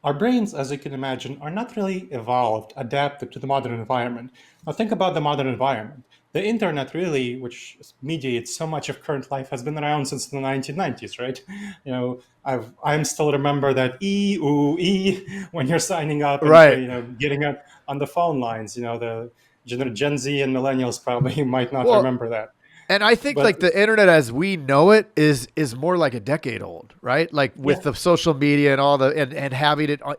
Our brains, as you can imagine, are not really evolved, adapted to the modern environment. Now, think about the modern environment. The internet, really, which mediates so much of current life, has been around since the 1990s, right? I'm still remember that when you're signing up and Right. getting on the phone lines. The Gen Z and millennials probably might not Well, remember that, and I think but like the internet as we know it is more like a decade old, right? Like with yeah, the social media and all the and having it on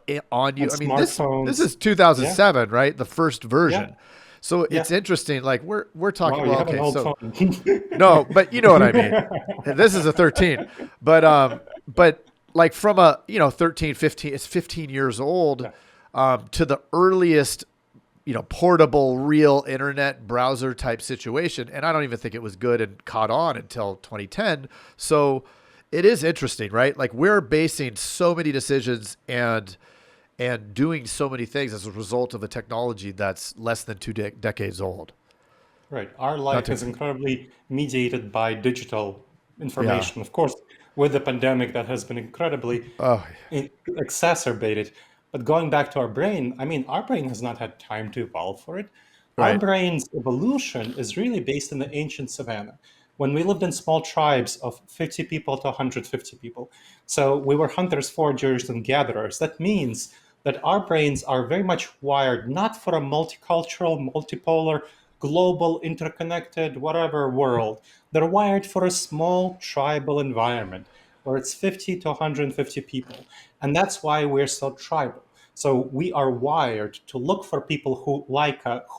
and you. I mean, this smartphones, is yeah, 2007, right? The first yeah, version. So yeah. it's interesting. Like we're talking. Wow, you Well, have an okay, old so phone. no, but you know what I mean. This is a 13, but like from a 13, 15, it's 15 years old Yeah. to the earliest portable real internet browser type situation, and I don't even think it was good and caught on until 2010. So it is interesting, right? Like we're basing so many decisions and doing so many things as a result of a technology that's less than decades old. Right. Our Not life to is incredibly mediated by digital Yeah. information. Of course, with the pandemic, that has been incredibly Oh, exacerbated. But going back to our brain, I mean, our brain has not had time to evolve for it. Our right. brain's evolution is really based in the ancient savanna, when we lived in small tribes of 50 people to 150 people. So we were hunters, foragers, and gatherers. That means that our brains are very much wired not for a multicultural, multipolar, global, interconnected, whatever world. They're wired for a small tribal environment where it's 50 to 150 people. And that's why we're so tribal. So we are wired to look for people who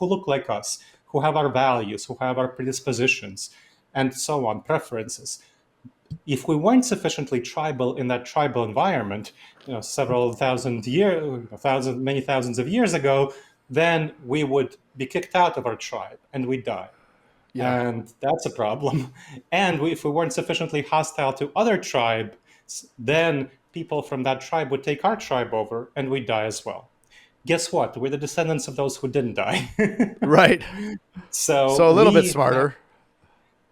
look like us, who have our values, who have our predispositions, and so on, preferences. If we weren't sufficiently tribal in that tribal environment, several thousand years, many thousands of years ago, then we would be kicked out of our tribe and we die, Yeah. and that's a problem. And if we weren't sufficiently hostile to other tribes, then people from that tribe would take our tribe over, and we die as well. Guess what? We're the descendants of those who didn't die. Right. So So a little bit we have, smarter.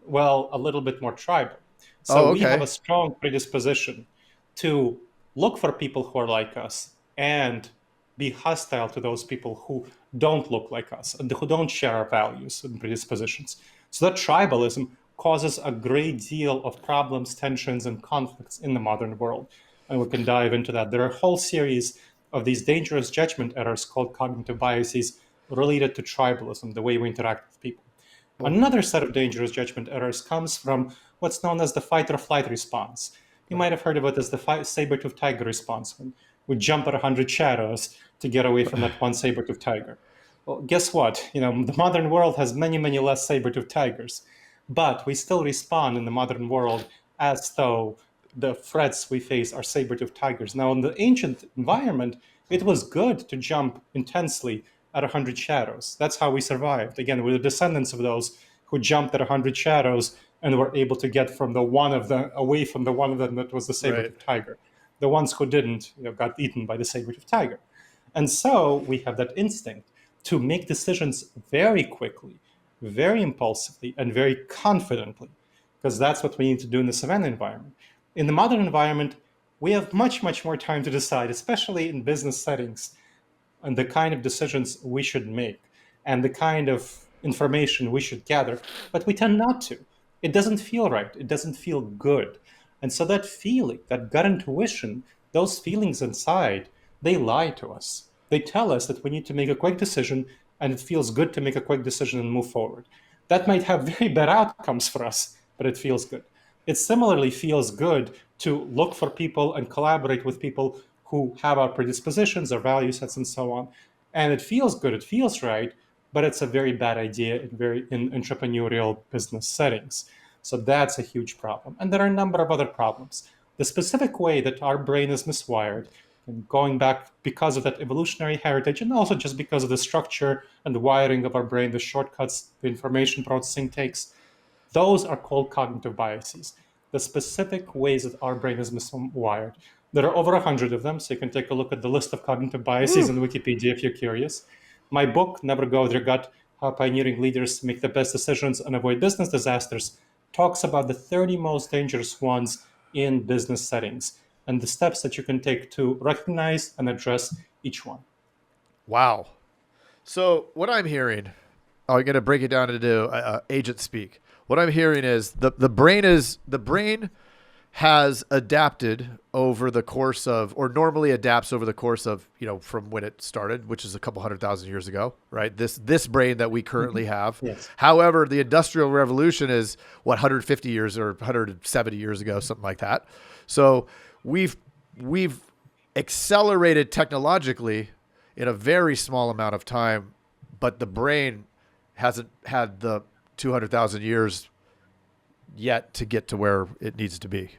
well, a little bit more tribal. So Oh, we have a okay. strong predisposition to look for people who are like us and be hostile to those people who don't look like us and who don't share our values and predispositions. So that tribalism causes a great deal of problems, tensions, and conflicts in the modern world. And we can dive into that. There are a whole series of these dangerous judgment errors called cognitive biases related to tribalism, the way we interact with people. Well, Another set of dangerous judgment errors comes from what's known as the fight or flight response. You right. might have heard of it as the saber-tooth tiger response, when we jump at 100 shadows to get away from that one saber-tooth tiger. Well, guess what? The modern world has many, many less saber-tooth tigers, but we still respond in the modern world as though the threats we face are saber-tooth tigers. Now, in the ancient environment, it was good to jump intensely at 100 shadows. That's how we survived. Again, we're the descendants of those who jumped at 100 shadows and were able to get from the one of them away from the one of them that was the Right. saber-tooth tiger. The ones who didn't, got eaten by the saber-tooth tiger. And so we have that instinct to make decisions very quickly, very impulsively, and very confidently, because that's what we need to do in the savannah environment. In the modern environment, we have much, much more time to decide, especially in business settings, and the kind of decisions we should make and the kind of information we should gather, but we tend not to. It doesn't feel right. It doesn't feel good. And so that feeling, that gut intuition, those feelings inside, they lie to us. They tell us that we need to make a quick decision and it feels good to make a quick decision and move forward. That might have very bad outcomes for us, but it feels good. It similarly feels good to look for people and collaborate with people who have our predispositions, our value sets, and so on. And it feels good, it feels right, but it's a very bad idea in entrepreneurial business settings. So that's a huge problem. And there are a number of other problems. The specific way that our brain is miswired, and going back because of that evolutionary heritage, and also just because of the structure and the wiring of our brain, the shortcuts the information processing takes, those are called cognitive biases, the specific ways that our brain is miswired. There are over 100 of them, so you can take a look at the list of cognitive biases Woo. in Wikipedia if you're curious. My book, Never Go With Your Gut, How Pioneering Leaders Make the Best Decisions and Avoid Business Disasters, talks about the 30 most dangerous ones in business settings. and the steps that you can take to recognize and address each one. Wow. So what I'm hearing, I'm going to break it down into agent speak. What I'm hearing is the brain has adapted over the course of, or normally adapts over the course of, from when it started, which is a couple 100,000 years ago, right? This brain that we currently have. Yes. However, the Industrial Revolution is 150 years or 170 years ago, something like that. So we've accelerated technologically in a very small amount of time, but the brain hasn't had the 200,000 years yet to get to where it needs to be.